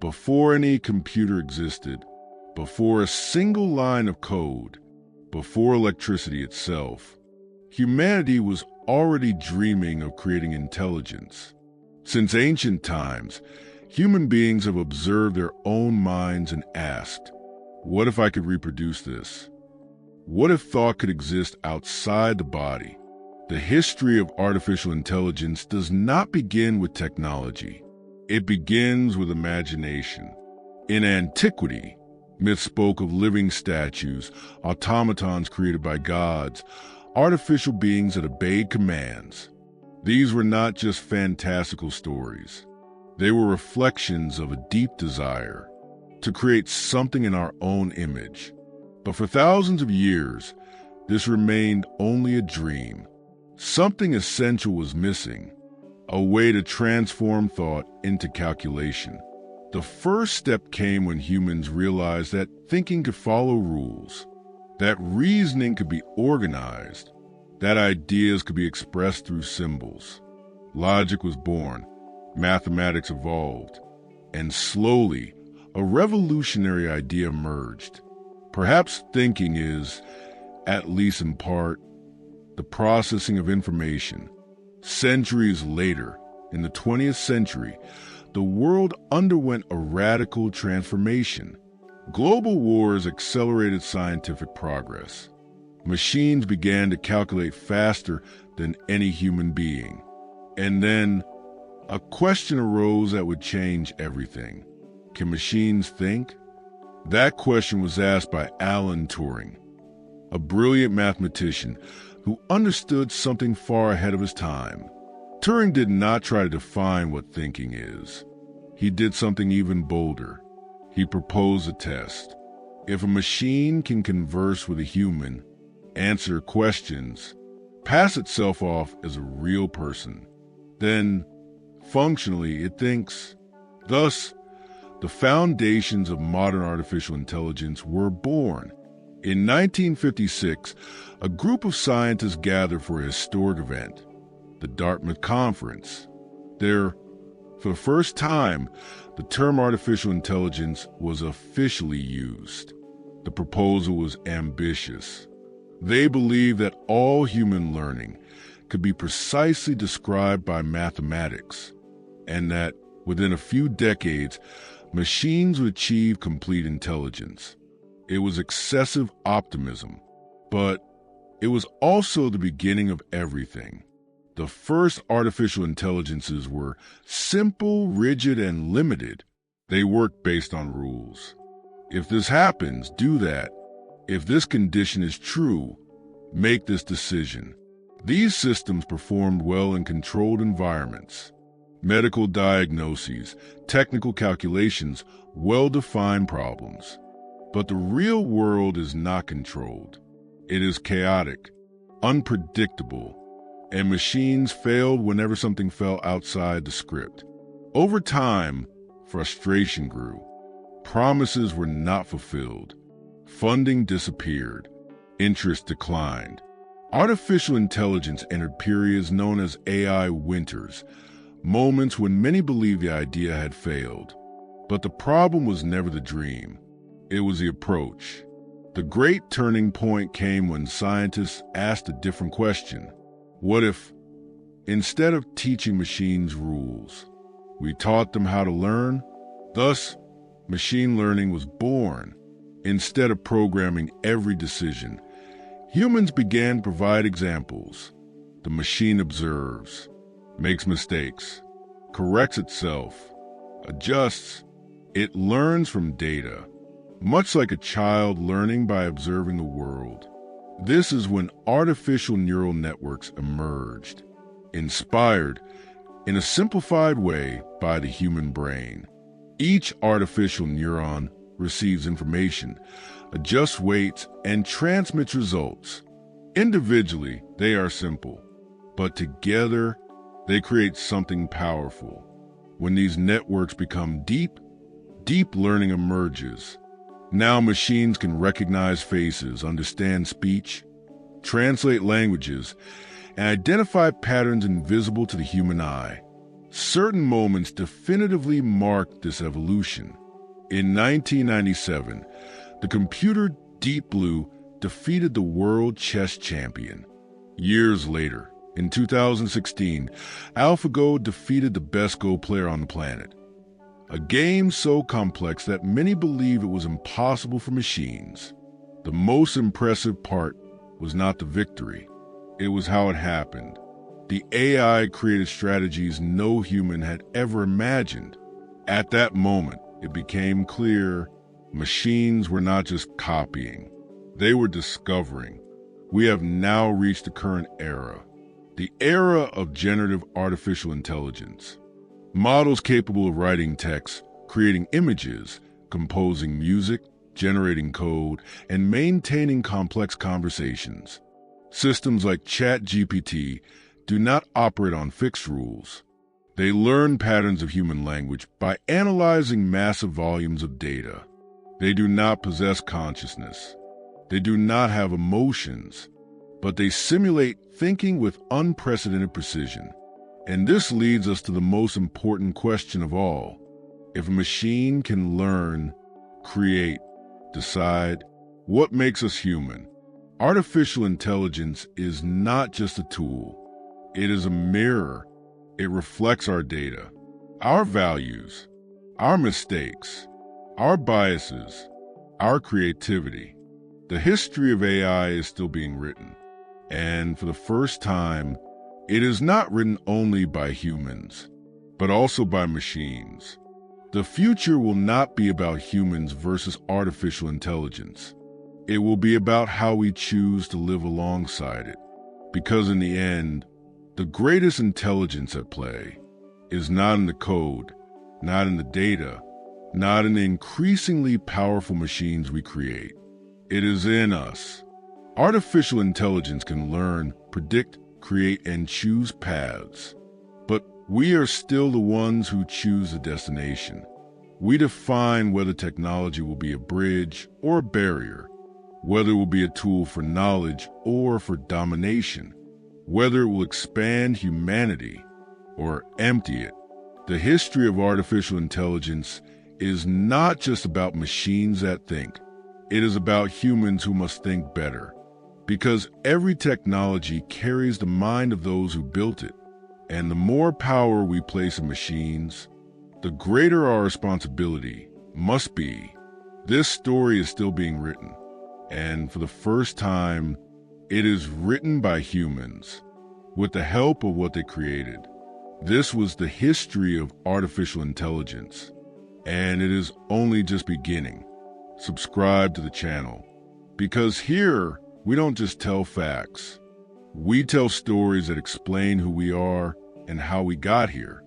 Before any computer existed, before a single line of code, before electricity itself, humanity was already dreaming of creating intelligence. Since ancient times, human beings have observed their own minds and asked, what if I could reproduce this? What if thought could exist outside the body? The history of artificial intelligence does not begin with technology. It begins with imagination. In antiquity, myths spoke of living statues, automatons created by gods, artificial beings that obeyed commands. These were not just fantastical stories. They were reflections of a deep desire to create something in our own image. But for thousands of years, this remained only a dream. Something essential was missing, a way to transform thought into calculation. The first step came when humans realized that thinking could follow rules, that reasoning could be organized, that ideas could be expressed through symbols. Logic was born, mathematics evolved, and slowly, a revolutionary idea emerged. Perhaps thinking is, at least in part, the processing of information. Centuries later, in the 20th century, the world underwent a radical transformation. Global wars accelerated scientific progress. Machines began to calculate faster than any human being. And then, a question arose that would change everything. Can machines think? That question was asked by Alan Turing, a brilliant mathematician who understood something far ahead of his time. Turing did not try to define what thinking is. He did something even bolder. He proposed a test. If a machine can converse with a human, answer questions, pass itself off as a real person, then, functionally, it thinks. Thus, the foundations of modern artificial intelligence were born. In 1956, a group of scientists gathered for a historic event, the Dartmouth Conference. There, for the first time, the term artificial intelligence was officially used. The proposal was ambitious. They believed that all human learning could be precisely described by mathematics, and that within a few decades, machines would achieve complete intelligence. It was excessive optimism, but it was also the beginning of everything. The first artificial intelligences were simple, rigid, and limited. They worked based on rules. If this happens, do that. If this condition is true, make this decision. These systems performed well in controlled environments. Medical diagnoses, technical calculations, well-defined problems. But the real world is not controlled. It is chaotic, unpredictable, and machines failed whenever something fell outside the script. Over time, frustration grew. Promises were not fulfilled. Funding disappeared. Interest declined. Artificial intelligence entered periods known as AI winters, moments when many believed the idea had failed. But the problem was never the dream. It was the approach. The great turning point came when scientists asked a different question. What if, instead of teaching machines rules, we taught them how to learn? Thus, machine learning was born. Instead of programming every decision, humans began to provide examples. The machine observes, makes mistakes, corrects itself, adjusts. It learns from data, much like a child learning by observing the world. This is when artificial neural networks emerged, inspired in a simplified way by the human brain. Each artificial neuron receives information, adjusts weights, and transmits results. Individually, they are simple, but together, they create something powerful. When these networks become deep learning emerges. Now machines can recognize faces, understand speech, translate languages, and identify patterns invisible to the human eye. Certain moments definitively marked this evolution. In 1997, the computer Deep Blue defeated the world chess champion. Years later, in 2016, AlphaGo defeated the best Go player on the planet. A game so complex that many believe it was impossible for machines. The most impressive part was not the victory. It was how it happened. The AI created strategies no human had ever imagined. At that moment, it became clear machines were not just copying. They were discovering. We have now reached the current era, the era of generative artificial intelligence. Models capable of writing text, creating images, composing music, generating code, and maintaining complex conversations. Systems like ChatGPT do not operate on fixed rules. They learn patterns of human language by analyzing massive volumes of data. They do not possess consciousness. They do not have emotions, but they simulate thinking with unprecedented precision. And this leads us to the most important question of all. If a machine can learn, create, decide, what makes us human? Artificial intelligence is not just a tool. It is a mirror. It reflects our data, our values, our mistakes, our biases, our creativity. The history of AI is still being written, and for the first time, it is not written only by humans, but also by machines. The future will not be about humans versus artificial intelligence. It will be about how we choose to live alongside it, because in the end, the greatest intelligence at play is not in the code, not in the data, not in the increasingly powerful machines we create. It is in us. Artificial intelligence can learn, predict, create, and choose paths. But we are still the ones who choose the destination. We define whether technology will be a bridge or a barrier, whether it will be a tool for knowledge or for domination, whether it will expand humanity or empty it. The history of artificial intelligence is not just about machines that think. It is about humans who must think better. Because every technology carries the mind of those who built it. And the more power we place in machines, the greater our responsibility must be. This story is still being written. And for the first time, it is written by humans, with the help of what they created. This was the history of artificial intelligence, and it is only just beginning. Subscribe to the channel, because here we don't just tell facts. We tell stories that explain who we are and how we got here.